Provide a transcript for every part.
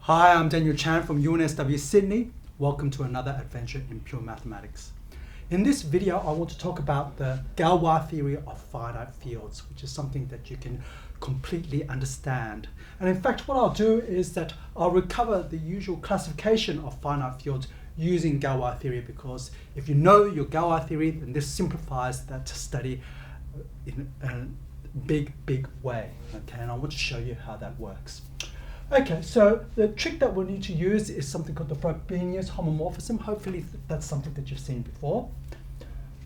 Hi, I'm Daniel Chan from UNSW Sydney. Welcome to another adventure in pure mathematics. In this video, I want to talk about the Galois theory of finite fields, which is something that you can completely understand. And in fact, what I'll do is that I'll recover the usual classification of finite fields using Galois theory, because if you know your Galois theory, then this simplifies that study in a big way. Okay, and I want to show you how that works. Okay, so the trick that we'll need to use is something called the Frobenius homomorphism. Hopefully that's something that you've seen before.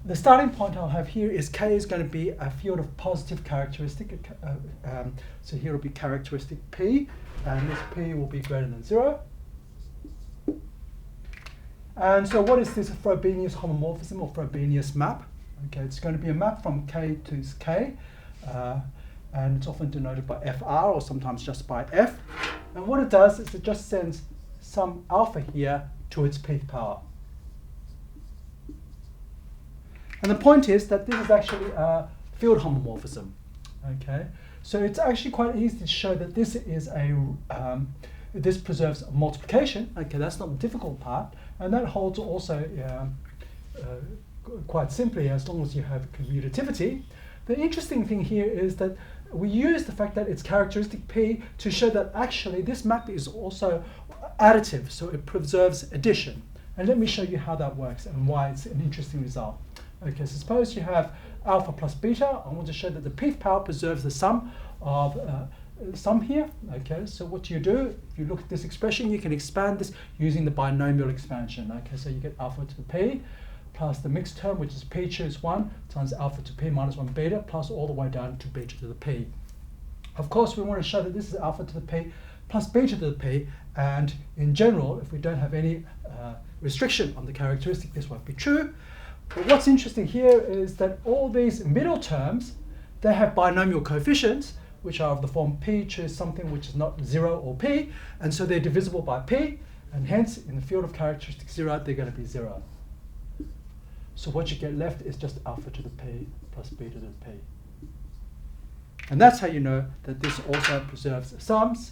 The starting point I'll have here is K is going to be a field of positive characteristic. So here will be characteristic P, and this P will be greater than 0. And so what is this Frobenius homomorphism or Frobenius map? Okay, it's going to be a map from K to K. And it's often denoted by FR or sometimes just by F. And what it does is it just sends some alpha here to its pth power. And the point is that this is actually a field homomorphism. Okay, so it's actually quite easy to show that this is this preserves multiplication. Okay, that's not the difficult part, and that holds also quite simply as long as you have commutativity. The interesting thing here is that we use the fact that it's characteristic P to show that actually this map is also additive, so it preserves addition. And let me show you how that works and why it's an interesting result. Okay, so suppose you have alpha plus beta. I want to show that the pth power preserves the sum of sum here. Okay, so what do? If you look at this expression, you can expand this using the binomial expansion. Okay, so you get alpha to the p plus the mixed term, which is p choose 1 times alpha to p minus 1 beta, plus all the way down to beta to the p. Of course, we want to show that this is alpha to the p plus beta to the p, and in general, if we don't have any restriction on the characteristic, this won't be true. But what's interesting here is that all these middle terms, they have binomial coefficients, which are of the form p choose something which is not 0 or p, and so they're divisible by p, and hence, in the field of characteristic 0, they're going to be 0. So what you get left is just alpha to the p plus beta to the p. And that's how you know that this also preserves sums,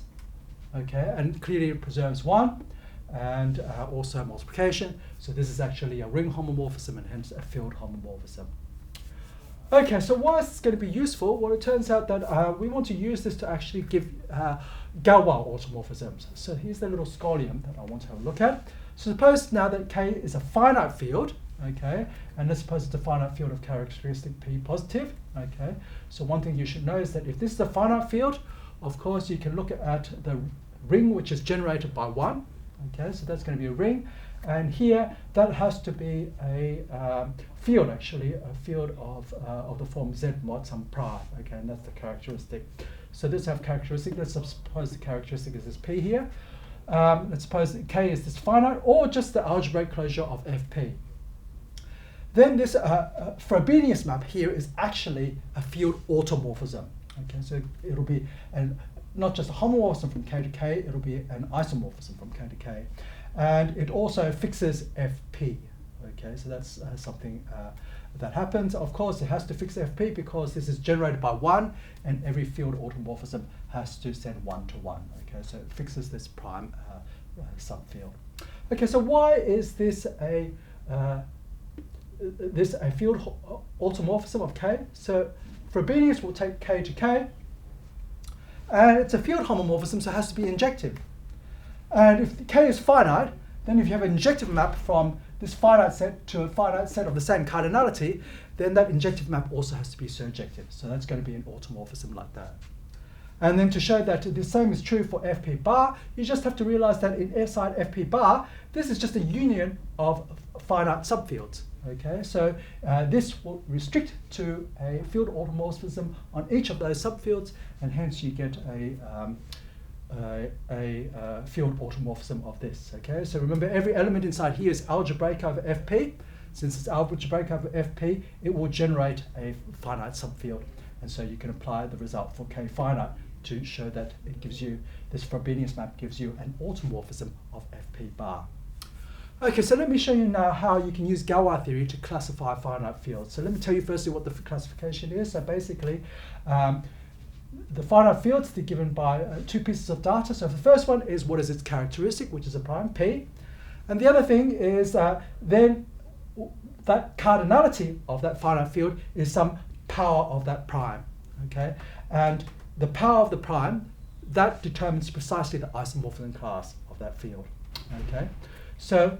okay, and clearly it preserves 1, and also multiplication. So this is actually a ring homomorphism and hence a field homomorphism. Okay, so why is this going to be useful? Well, it turns out that we want to use this to actually give Galois automorphisms. So here's the little scholium that I want to have a look at. So suppose now that K is a finite field, okay, and let's suppose it's a finite field of characteristic P positive, okay. So one thing you should know is that if this is a finite field, of course you can look at the ring which is generated by 1, okay, so that's going to be a ring, and here that has to be a field, actually, a field of the form Z mod some prime, okay, and that's the characteristic. So this have characteristic, let's suppose the characteristic is this P here, let's suppose that K is this finite, or just the algebraic closure of Fp. Then this Frobenius map here is actually a field automorphism. Okay, so it'll be not just a homomorphism from K to K, it'll be an isomorphism from K to K. And it also fixes Fp. Okay, so that's something that happens. Of course, it has to fix Fp because this is generated by 1, and every field automorphism has to send 1 to 1. Okay, so it fixes this prime subfield. Okay, so why is this a field automorphism of K? So Frobenius will take K to K, and it's a field homomorphism, so it has to be injective. And if K is finite, then if you have an injective map from this finite set to a finite set of the same cardinality, then that injective map also has to be surjective. So that's going to be an automorphism like that. And then to show that the same is true for Fp bar, you just have to realize that in S side Fp bar, this is just a union of finite subfields. Okay, so this will restrict to a field automorphism on each of those subfields, and hence you get a field automorphism of this. Okay, so remember, every element inside here is algebraic over Fp. Since it's algebraic over Fp, it will generate a finite subfield, and so you can apply the result for K finite to show that it gives you, this Frobenius map gives you an automorphism of Fp bar. Okay, so let me show you now how you can use Galois theory to classify finite fields. So let me tell you firstly what the classification is. So basically, the finite fields, they're given by two pieces of data. So the first one is what is its characteristic, which is a prime, P. And the other thing is then that cardinality of that finite field is some power of that prime, okay? And the power of the prime, that determines precisely the isomorphism class of that field, okay? So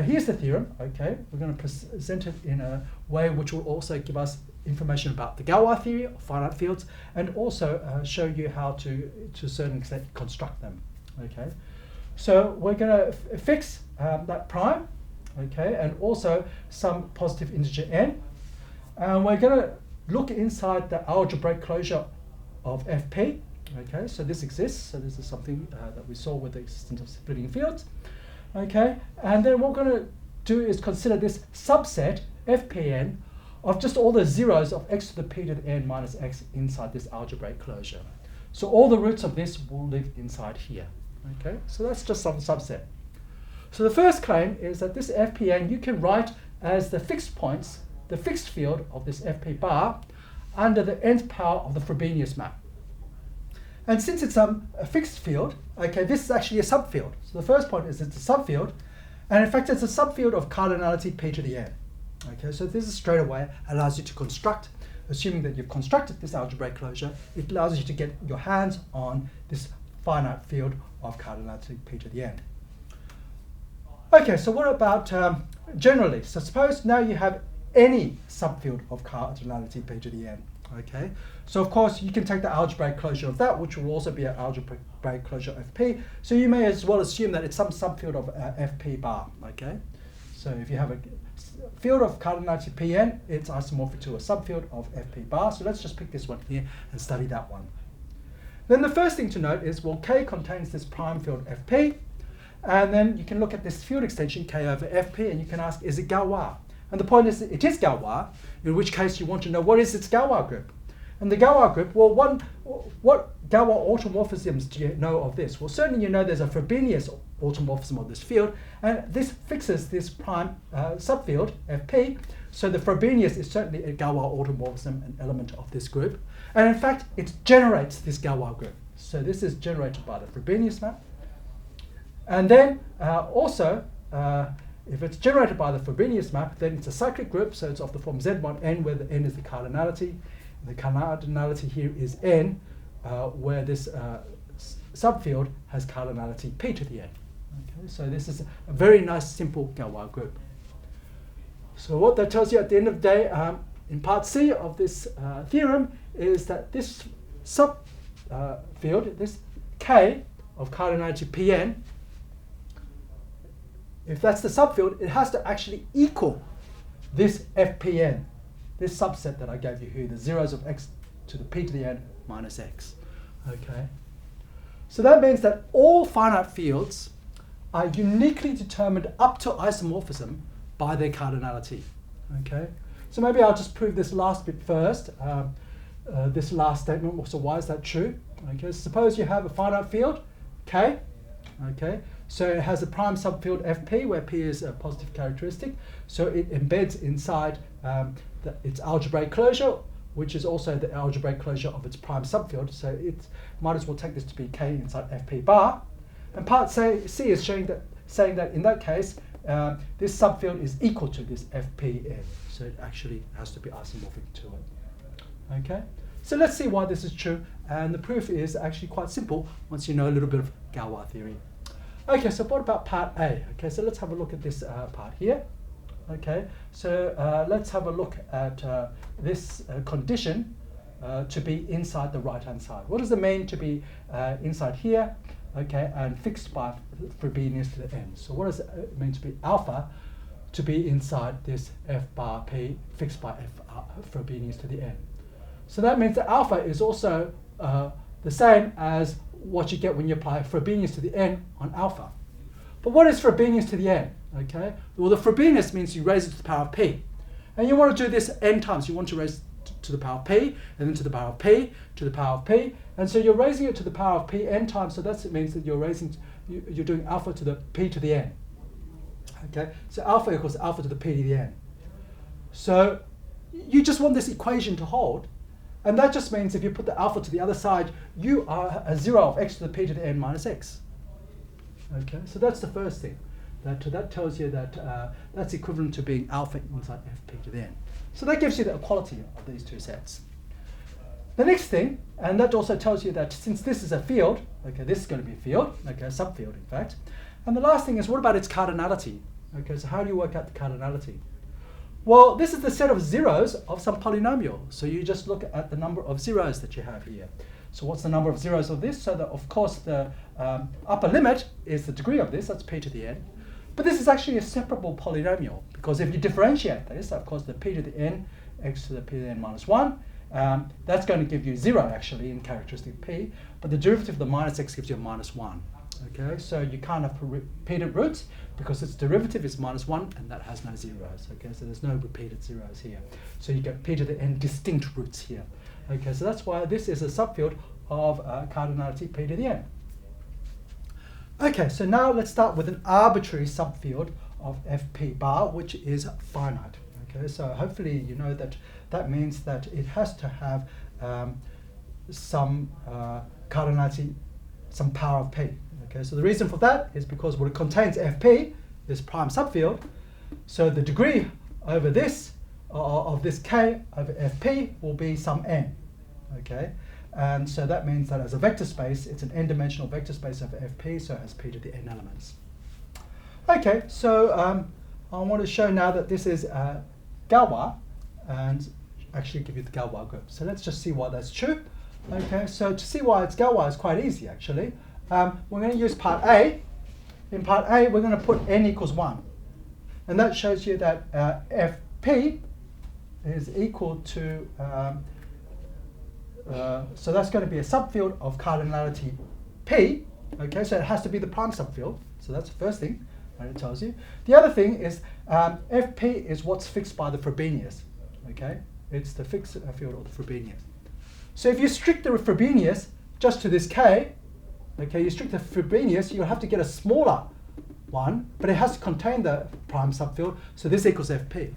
here's the theorem, okay? We're going to present it in a way which will also give us information about the Galois theory of finite fields, and also show you how to a certain extent, construct them, okay? So we're going to fix that prime, okay, and also some positive integer n. And we're going to look inside the algebraic closure of Fp, okay, so this exists, so this is something that we saw with the existence of splitting fields, okay, and then what we're going to do is consider this subset, Fpn, of just all the zeros of x to the p to the n minus x inside this algebraic closure. So all the roots of this will live inside here, okay, so that's just some subset. So the first claim is that this Fpn you can write as the fixed points, the fixed field of this Fp bar under the nth power of the Frobenius map. And since it's a fixed field, okay, this is actually a subfield. So the first point is it's a subfield, and in fact it's a subfield of cardinality p to the n. Okay, so this is straight away allows you to construct, assuming that you've constructed this algebraic closure, it allows you to get your hands on this finite field of cardinality p to the n. Okay, so what about generally? So suppose now you have any subfield of cardinality p to the n. Okay, so of course you can take the algebraic closure of that, which will also be an algebraic closure of Fp. So you may as well assume that it's some subfield of Fp bar. Okay, so if you have a field of cardinality Pn, it's isomorphic to a subfield of Fp bar. So let's just pick this one here and study that one. Then the first thing to note is, well, K contains this prime field Fp, and then you can look at this field extension K over Fp, and you can ask, is it Galois? And the point is that it is Galois, in which case you want to know what is its Galois group. And the Galois group, well, what Galois automorphisms do you know of this? Well, certainly you know there's a Frobenius automorphism of this field, and this fixes this prime subfield, Fp, so the Frobenius is certainly a Galois automorphism, an element of this group. And in fact, it generates this Galois group. So this is generated by the Frobenius map. And then also, if it's generated by the Frobenius map, then it's a cyclic group, so it's of the form Z mod n, where the n is the cardinality. The cardinality here is n, where this subfield has cardinality p to the n. Okay, so this is a very nice, simple Galois group. So what that tells you at the end of the day, in part C of this theorem, is that this subfield, this k of cardinality Pn, if that's the subfield, it has to actually equal this Fpn, this subset that I gave you here, the zeros of x to the p to the n minus x. Okay. So that means that all finite fields are uniquely determined up to isomorphism by their cardinality. Okay. So maybe I'll just prove this last bit first. This last statement. So why is that true? Okay. Suppose you have a finite field, K. Okay. So it has a prime subfield Fp, where P is a positive characteristic. So it embeds inside its algebraic closure, which is also the algebraic closure of its prime subfield. So it might as well take this to be K inside Fp bar. And part C is saying that in that case, this subfield is equal to this Fpn. So it actually has to be isomorphic to it. Okay. So let's see why this is true. And the proof is actually quite simple once you know a little bit of Galois theory. Okay, so what about part A? Okay, so let's have a look at this part here. Okay, so let's have a look at this condition to be inside the right-hand side. What does it mean to be inside here? Okay, and fixed by Frobenius to the n. So what does it mean to be alpha to be inside this f bar p fixed by Frobenius to the n? So that means that alpha is also the same as what you get when you apply Frobenius to the n on alpha. But what is Frobenius to the n? Okay, well, the Frobenius means you raise it to the power of p, and you want to do this n times. You want to raise to the power of p, and then to the power of p, to the power of p, and so you're raising it to the power of p n times. So that means that you're doing alpha to the p to the n. Okay, so alpha equals alpha to the p to the n. So you just want this equation to hold. And that just means if you put the alpha to the other side, you are a 0 of x to the p to the n minus x. Okay, so that's the first thing. That tells you that that's equivalent to being alpha inside fp to the n. So that gives you the equality of these two sets. The next thing, and that also tells you that since this is a field, okay, this is going to be a field, okay, a subfield in fact. And the last thing is, what about its cardinality? Okay, so how do you work out the cardinality? Well, this is the set of zeros of some polynomial. So you just look at the number of zeros that you have here. So what's the number of zeros of this? So that, of course, the upper limit is the degree of this, that's p to the n. But this is actually a separable polynomial, because if you differentiate this, of course, the p to the n, x to the p to the n minus 1, that's going to give you 0 actually in characteristic p, but the derivative of the minus x gives you a minus 1. Okay, so you can't have repeated roots because its derivative is minus 1 and that has no zeros. Okay, so there's no repeated zeros here. So you get p to the n distinct roots here. Okay, so that's why this is a subfield of cardinality p to the n. Okay, so now let's start with an arbitrary subfield of fp bar, which is finite. Okay, so hopefully you know that that means that it has to have some cardinality, some power of p. Okay, so the reason for that is because what it contains fp, this prime subfield, so the degree over this of this k over fp will be some n. Okay, and so that means that as a vector space, it's an n-dimensional vector space of fp, so it has p to the n elements. Okay, so I want to show now that this is Galois, and actually give you the Galois group. So let's just see why that's true. Okay, so to see why it's Galois is quite easy actually. We're going to use part A. In part A, we're going to put n equals 1. And that shows you that fp is equal to, so that's going to be a subfield of cardinality p. Okay, so it has to be the prime subfield. So that's the first thing that it tells you. The other thing is fp is what's fixed by the Frobenius. Okay, it's the fixed field of the Frobenius. So if you strict the Frobenius just to this k, okay, you strict the Frobenius, you'll have to get a smaller one, but it has to contain the prime subfield, so this equals fp.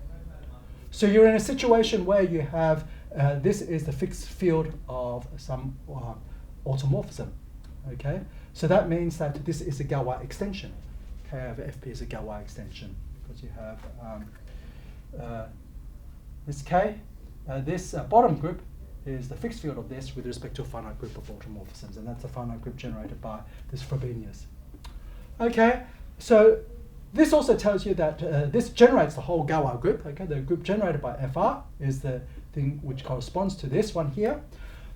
So you're in a situation where you have, this is the fixed field of some automorphism, okay? So that means that this is a Galois extension. K over fp is a Galois extension, because you have this k, this bottom group is the fixed field of this with respect to a finite group of automorphisms, and that's a finite group generated by this Frobenius. Okay, so this also tells you that this generates the whole Galois group. Okay, the group generated by fr is the thing which corresponds to this one here.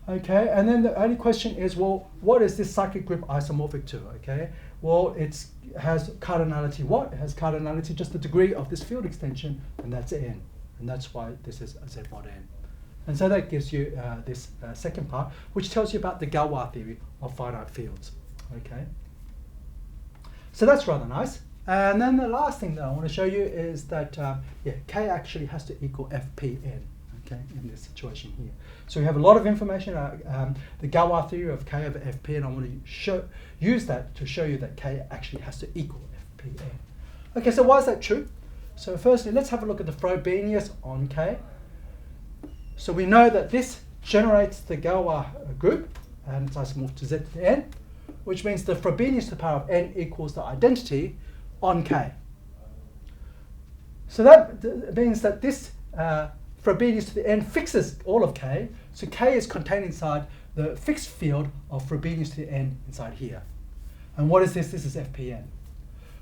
Okay, and then the only question is, well, what is this cyclic group isomorphic to? Okay, well, it has cardinality what? It has cardinality just the degree of this field extension, and that's n, and that's why this is z mod n. And so that gives you this second part, which tells you about the Galois theory of finite fields. Okay, so that's rather nice. And then the last thing that I want to show you is that k actually has to equal fpn. Okay, in this situation here. So we have a lot of information about the Galois theory of k over fp, and I want to use that to show you that k actually has to equal fpn. Okay, so why is that true? So firstly, let's have a look at the Frobenius on k. So we know that this generates the Galois group, and it's isomorphic to z to the n, which means the Frobenius to the power of n equals the identity on k. So that means that this Frobenius to the n fixes all of k, so k is contained inside the fixed field of Frobenius to the n inside here. And what is this? This is fpn.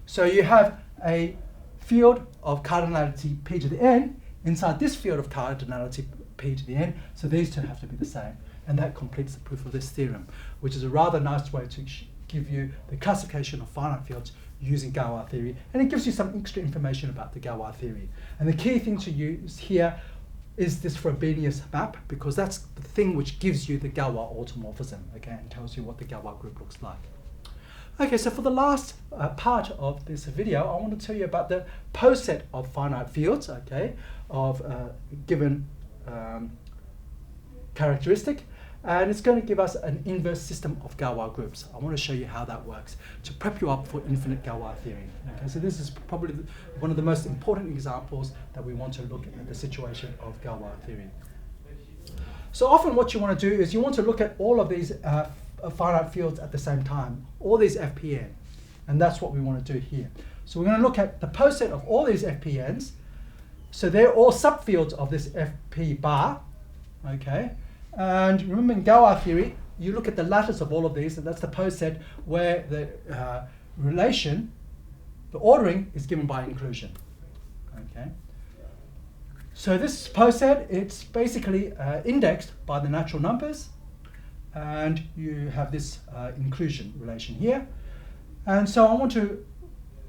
So you have a field of cardinality p to the n inside this field of cardinality p to the n, so these two have to be the same, and that completes the proof of this theorem, which is a rather nice way to give you the classification of finite fields using Galois theory, and it gives you some extra information about the Galois theory. And the key thing to use here is this Frobenius map, because that's the thing which gives you the Galois automorphism, okay, and tells you what the Galois group looks like. Okay, so for the last part of this video, I want to tell you about the poset of finite fields, okay, of given characteristic, and it's going to give us an inverse system of Galois groups. I want to show you how that works to prep you up for infinite Galois theory. Okay, so this is probably one of the most important examples that we want to look at the situation of Galois theory. So often what you want to do is you want to look at all of these finite fields at the same time, all these FPN. And that's what we want to do here. So we're going to look at the poset of all these FPNs. So they're all subfields of this FP bar. Okay. And remember in Galois theory, you look at the lattice of all of these, and that's the poset where the relation, the ordering, is given by inclusion. Okay. So this poset, it's basically indexed by the natural numbers, and you have this inclusion relation here. And so I want to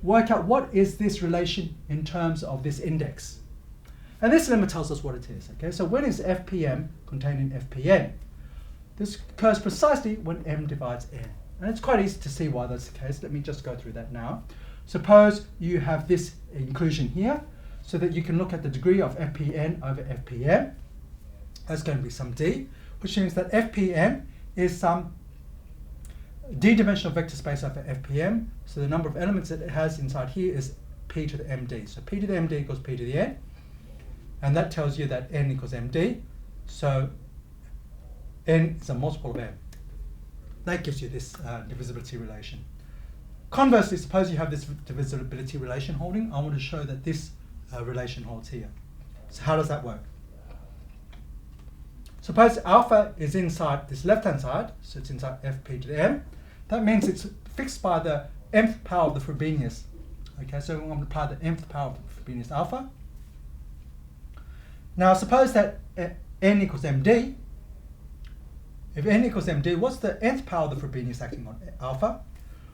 work out what is this relation in terms of this index. And this limit tells us what it is. Okay, so when is FPM contained in FPN? This occurs precisely when m divides n. And it's quite easy to see why that's the case. Let me just go through that now. Suppose you have this inclusion here, so that you can look at the degree of FPN over FPM. That's going to be some d, which means that FPM is some d-dimensional vector space over FPM. So the number of elements that it has inside here is p to the md. So p to the md equals p to the n. And that tells you that n equals md. So n is a multiple of m. That gives you this divisibility relation. Conversely, suppose you have this divisibility relation holding. I want to show that this relation holds here. So how does that work? Suppose alpha is inside this left-hand side, so it's inside fp to the m. That means it's fixed by the mth power of the Frobenius. Okay, so I'm going to apply the mth power of the Frobenius alpha. Now suppose that n equals md. If n equals md, what's the nth power of the Frobenius acting on alpha?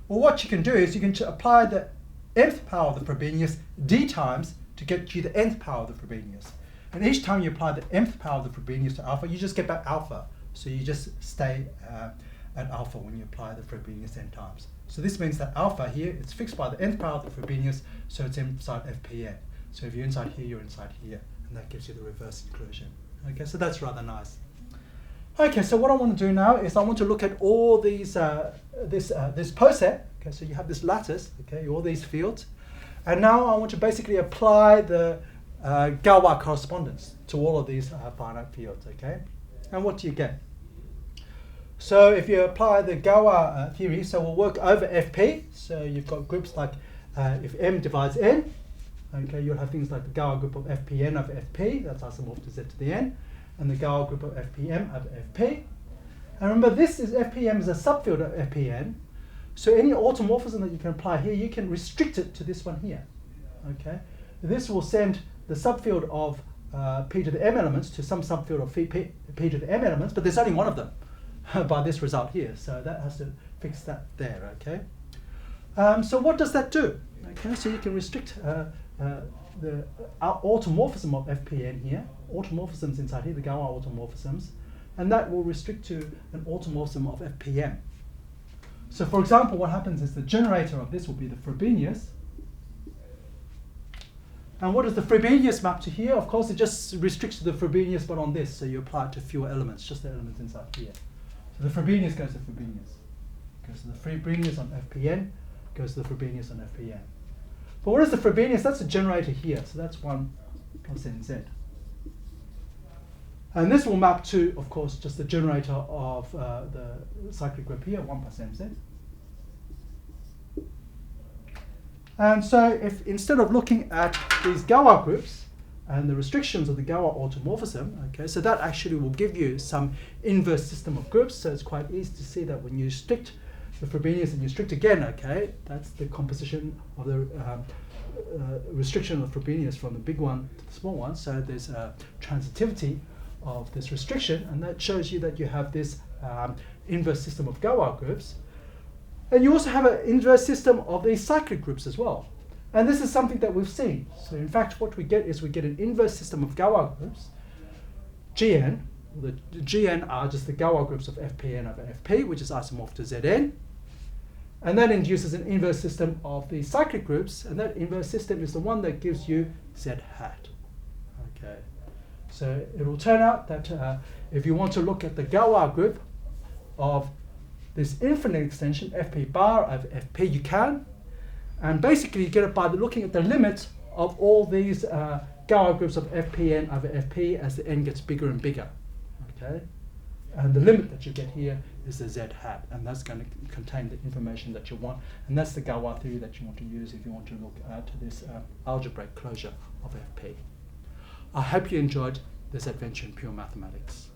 Well, what you can do is you can apply the nth power of the Frobenius d times to get you the nth power of the Frobenius. And each time you apply the nth power of the Frobenius to alpha, you just get back alpha. So you just stay at alpha when you apply the Frobenius n times. So this means that alpha here is fixed by the nth power of the Frobenius, so it's inside FPN. So if you're inside here, you're inside here. And that gives you the reverse inclusion. Okay, so that's rather nice. Okay, so what I want to do now is I want to look at all these, this poset. Okay, so you have this lattice, okay, all these fields. And now I want to basically apply the Galois correspondence to all of these finite fields, okay? And what do you get? So if you apply the Galois theory, so we'll work over Fp. So you've got groups like if m divides n, okay, you'll have things like the Galois group of Fpn over Fp, that's isomorph to z to the n, and the Galois group of Fpm over Fp. And remember, this is Fpm is a subfield of Fpn. So any automorphism that you can apply here, you can restrict it to this one here. Okay, this will send the subfield of p to the m elements to some subfield of p to the m elements, but there's only one of them by this result here. So that has to fix that there. Okay. So what does that do? Okay, so you can restrict the automorphism of Fpn here, automorphisms inside here, the Galois automorphisms, and that will restrict to an automorphism of Fpm. So for example, what happens is the generator of this will be the Frobenius. And what does the Frobenius map to here? Of course, it just restricts to the Frobenius, but on this, so you apply it to fewer elements, just the elements inside here. So the Frobenius goes to Frobenius. Goes to the Frobenius on Fpn, goes to the Frobenius on Fpn. But what is the Frobenius? That's the generator here, so that's 1 plus nz. And this will map to, of course, just the generator of the cyclic group here, 1 plus mz. And so if instead of looking at these Galois groups and the restrictions of the Galois automorphism, okay, so that actually will give you some inverse system of groups. So it's quite easy to see that when you restrict the Frobenius and you restrict again, okay, that's the composition of the restriction of Frobenius from the big one to the small one. So there's a transitivity of this restriction, and that shows you that you have this inverse system of Galois groups. And you also have an inverse system of these cyclic groups as well. And this is something that we've seen. So in fact, what we get is we get an inverse system of Galois groups, Gn. The Gn are just the Galois groups of Fpn over Fp, which is isomorph to Zn. And that induces an inverse system of the cyclic groups, and that inverse system is the one that gives you Z hat. Okay. So it will turn out that if you want to look at the Galois group of this infinite extension, Fp bar over Fp, you can. And basically you get it by looking at the limit of all these Galois groups of Fpn over Fp as the n gets bigger and bigger. Okay, and the limit that you get here is the z hat, and that's going to contain the information that you want, and that's the Galois theory that you want to use if you want to look to this algebraic closure of Fp. I hope you enjoyed this adventure in pure mathematics.